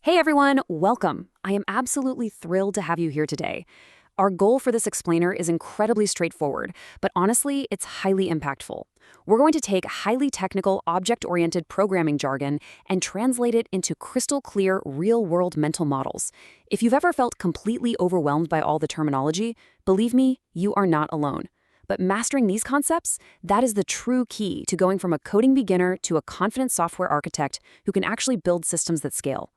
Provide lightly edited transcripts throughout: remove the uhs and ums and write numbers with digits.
Hey everyone, welcome. I am absolutely thrilled to have you here today. Our goal for this explainer is incredibly straightforward, but honestly, it's highly impactful. We're going to take highly technical, object-oriented programming jargon and translate it into crystal clear, real-world mental models. If you've ever felt completely overwhelmed by all the terminology, believe me, you are not alone. But mastering these concepts, that is the true key to going from a coding beginner to a confident software architect who can actually build systems that scale.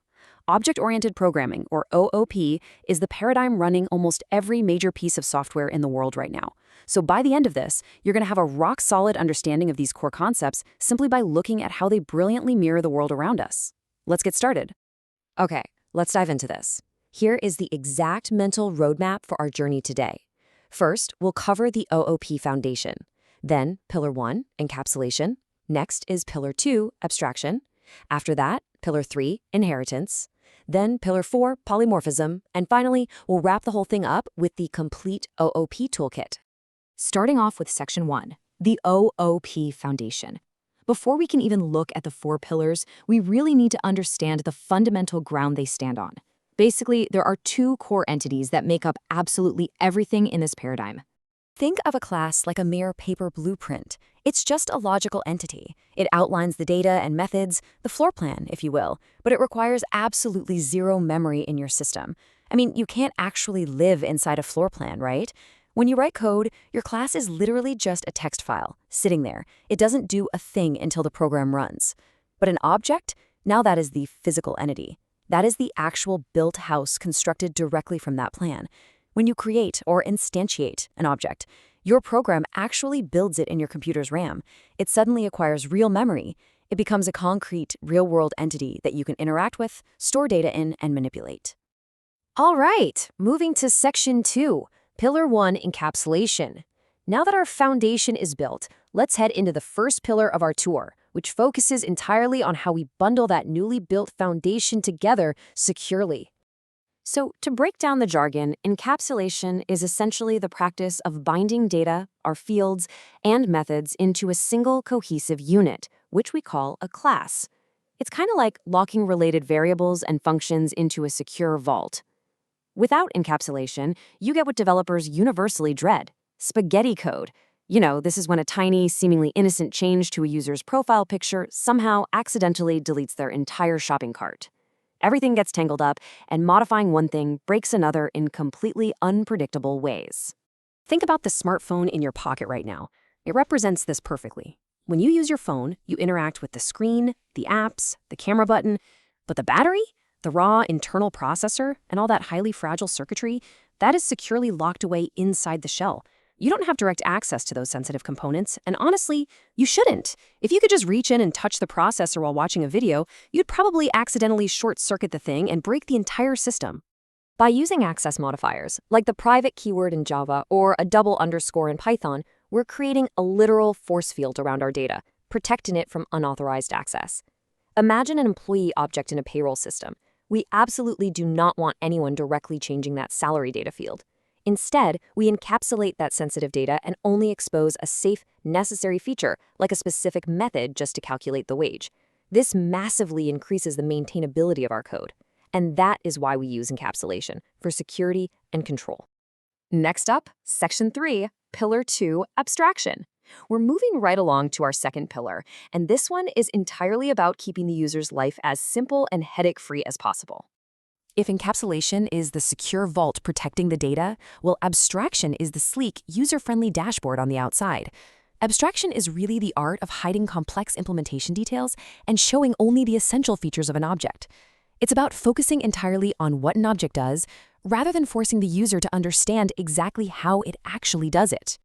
Object-oriented programming, or OOP, is the paradigm running almost every major piece of software in the world right now. So by the end of this, you're going to have a rock-solid understanding of these core concepts simply by looking at how they brilliantly mirror the world around us. Let's get started. Okay, let's dive into this. Here is the exact mental roadmap for our journey today. First, we'll cover the OOP foundation. Then, Pillar 1, encapsulation. Next is Pillar 2, abstraction. After that, Pillar 3, inheritance. Then Pillar 4, polymorphism. And finally, we'll wrap the whole thing up with the complete OOP toolkit. Starting off with Section 1, the OOP foundation. Before we can even look at the 4 pillars, we really need to understand the fundamental ground they stand on. Basically, there are 2 core entities that make up absolutely everything in this paradigm. Think of a class like a mere paper blueprint. It's just a logical entity. It outlines the data and methods, the floor plan, if you will, but it requires absolutely zero memory in your system. I mean, you can't actually live inside a floor plan, right? When you write code, your class is literally just a text file, sitting there. It doesn't do a thing until the program runs. But an object, now that is the physical entity. That is the actual built house constructed directly from that plan. When you create or instantiate an object, your program actually builds it in your computer's RAM. It suddenly acquires real memory. It becomes a concrete, real-world entity that you can interact with, store data in, and manipulate. All right, moving to Section 2, Pillar 1, encapsulation. Now that our foundation is built, let's head into the first pillar of our tour, which focuses entirely on how we bundle that newly built foundation together securely. So, to break down the jargon, encapsulation is essentially the practice of binding data, our fields, and methods into a single cohesive unit, which we call a class. It's kind of like locking related variables and functions into a secure vault. Without encapsulation, you get what developers universally dread: spaghetti code. You know, this is when a tiny, seemingly innocent change to a user's profile picture somehow accidentally deletes their entire shopping cart. Everything gets tangled up, and modifying one thing breaks another in completely unpredictable ways. Think about the smartphone in your pocket right now. It represents this perfectly. When you use your phone, you interact with the screen, the apps, the camera button, but the battery, the raw internal processor, and all that highly fragile circuitry, that is securely locked away inside the shell. You don't have direct access to those sensitive components, and honestly, you shouldn't. If you could just reach in and touch the processor while watching a video, you'd probably accidentally short-circuit the thing and break the entire system. By using access modifiers, like the private keyword in Java or a double underscore in Python, we're creating a literal force field around our data, protecting it from unauthorized access. Imagine an employee object in a payroll system. We absolutely do not want anyone directly changing that salary data field. Instead, we encapsulate that sensitive data and only expose a safe, necessary feature, like a specific method just to calculate the wage. This massively increases the maintainability of our code. And that is why we use encapsulation, for security and control. Next up, Section 3, Pillar 2, abstraction. We're moving right along to our second pillar, and this one is entirely about keeping the user's life as simple and headache-free as possible. If encapsulation is the secure vault protecting the data, well, abstraction is the sleek, user-friendly dashboard on the outside. Abstraction is really the art of hiding complex implementation details and showing only the essential features of an object. It's about focusing entirely on what an object does, rather than forcing the user to understand exactly how it actually does it.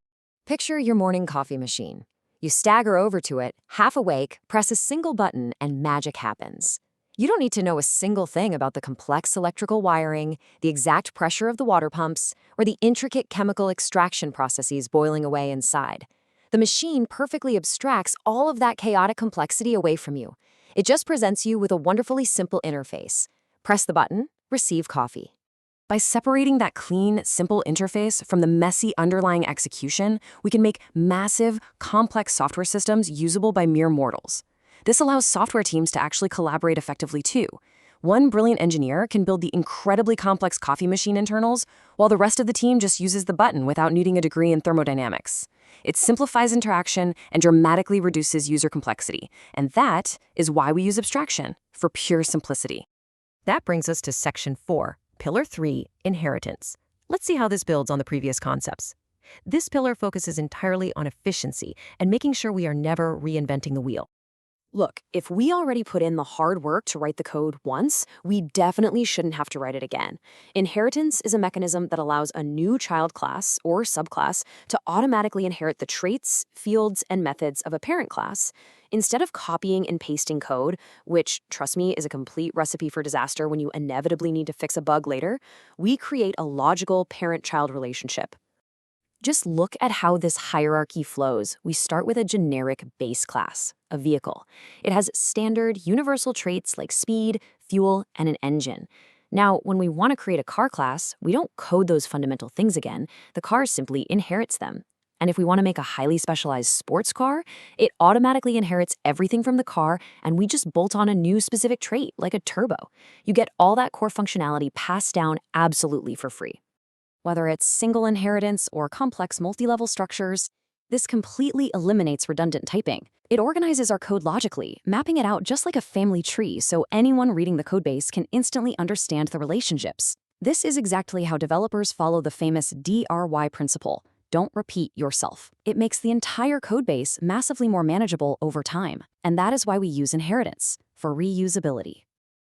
Picture your morning coffee machine. You stagger over to it, half awake, press a single button, and magic happens. You don't need to know a single thing about the complex electrical wiring, the exact pressure of the water pumps, or the intricate chemical extraction processes boiling away inside. The machine perfectly abstracts all of that chaotic complexity away from you. It just presents you with a wonderfully simple interface. Press the button, receive coffee. By separating that clean, simple interface from the messy underlying execution, we can make massive, complex software systems usable by mere mortals. This allows software teams to actually collaborate effectively too. One brilliant engineer can build the incredibly complex coffee machine internals, while the rest of the team just uses the button without needing a degree in thermodynamics. It simplifies interaction and dramatically reduces user complexity, and that is why we use abstraction, for pure simplicity. That brings us to Section 4, Pillar 3, Inheritance. Let's see how this builds on the previous concepts. This pillar focuses entirely on efficiency and making sure we are never reinventing the wheel. Look, if we already put in the hard work to write the code once, we definitely shouldn't have to write it again. Inheritance is a mechanism that allows a new child class or subclass to automatically inherit the traits, fields, and methods of a parent class. Instead of copying and pasting code, which, trust me, is a complete recipe for disaster when you inevitably need to fix a bug later, we create a logical parent-child relationship. Just look at how this hierarchy flows. We start with a generic base class, a vehicle. It has standard, universal traits like speed, fuel, and an engine. Now, when we want to create a car class, we don't code those fundamental things again. The car simply inherits them. And if we want to make a highly specialized sports car, it automatically inherits everything from the car, and we just bolt on a new specific trait, like a turbo. You get all that core functionality passed down absolutely for free. Whether it's single inheritance or complex multi-level structures, this completely eliminates redundant typing. It organizes our code logically, mapping it out just like a family tree so anyone reading the codebase can instantly understand the relationships. This is exactly how developers follow the famous DRY principle. Don't repeat yourself. It makes the entire codebase massively more manageable over time, and that is why we use inheritance, for reusability.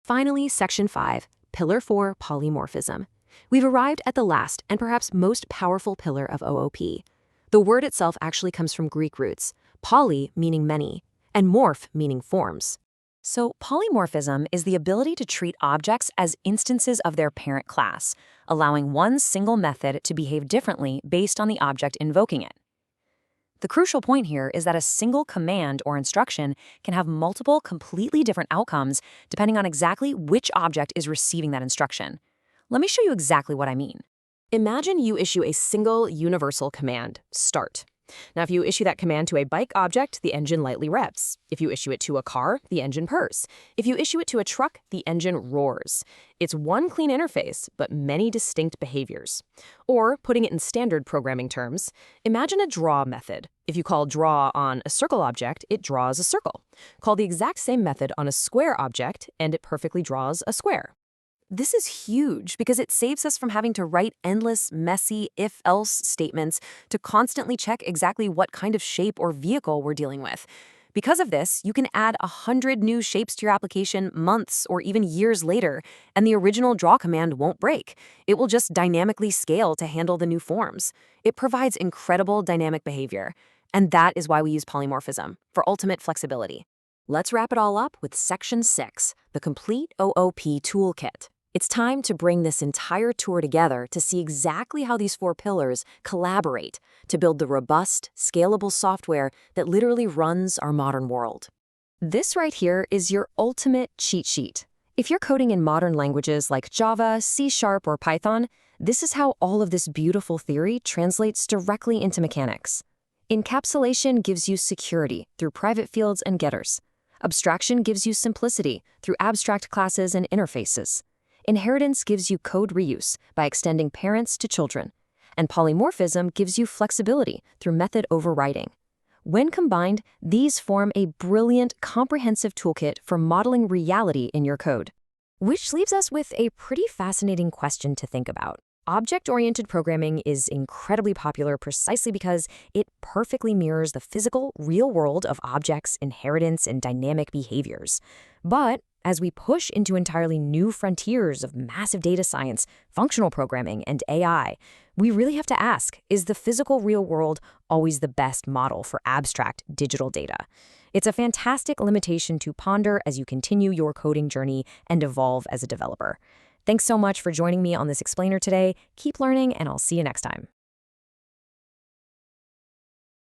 Finally, Section 5, Pillar 4, Polymorphism. We've arrived at the last and perhaps most powerful pillar of OOP. The word itself actually comes from Greek roots, poly meaning many, and morph meaning forms. So polymorphism is the ability to treat objects as instances of their parent class, allowing one single method to behave differently based on the object invoking it. The crucial point here is that a single command or instruction can have multiple completely different outcomes depending on exactly which object is receiving that instruction. Let me show you exactly what I mean. Imagine you issue a single universal command, start. Now, if you issue that command to a bike object, the engine lightly revs. If you issue it to a car, the engine purrs. If you issue it to a truck, the engine roars. It's one clean interface, but many distinct behaviors. Or, putting it in standard programming terms, imagine a draw method. If you call draw on a circle object, it draws a circle. Call the exact same method on a square object, and it perfectly draws a square. This is huge because it saves us from having to write endless, messy if-else statements to constantly check exactly what kind of shape or vehicle we're dealing with. Because of this, you can add 100 new shapes to your application months or even years later, and the original draw command won't break. It will just dynamically scale to handle the new forms. It provides incredible dynamic behavior. And that is why we use polymorphism, for ultimate flexibility. Let's wrap it all up with Section 6, the complete OOP toolkit. It's time to bring this entire tour together to see exactly how these 4 pillars collaborate to build the robust, scalable software that literally runs our modern world. This right here is your ultimate cheat sheet. If you're coding in modern languages like Java, C# or Python, this is how all of this beautiful theory translates directly into mechanics. Encapsulation gives you security through private fields and getters. Abstraction gives you simplicity through abstract classes and interfaces. Inheritance gives you code reuse by extending parents to children, and polymorphism gives you flexibility through method overriding. When combined, these form a brilliant, comprehensive toolkit for modeling reality in your code. Which leaves us with a pretty fascinating question to think about. Object-oriented programming is incredibly popular precisely because it perfectly mirrors the physical, real world of objects, inheritance, and dynamic behaviors. But as we push into entirely new frontiers of massive data science, functional programming, and AI, we really have to ask, is the physical real world always the best model for abstract digital data? It's a fantastic limitation to ponder as you continue your coding journey and evolve as a developer. Thanks so much for joining me on this explainer today. Keep learning, and I'll see you next time.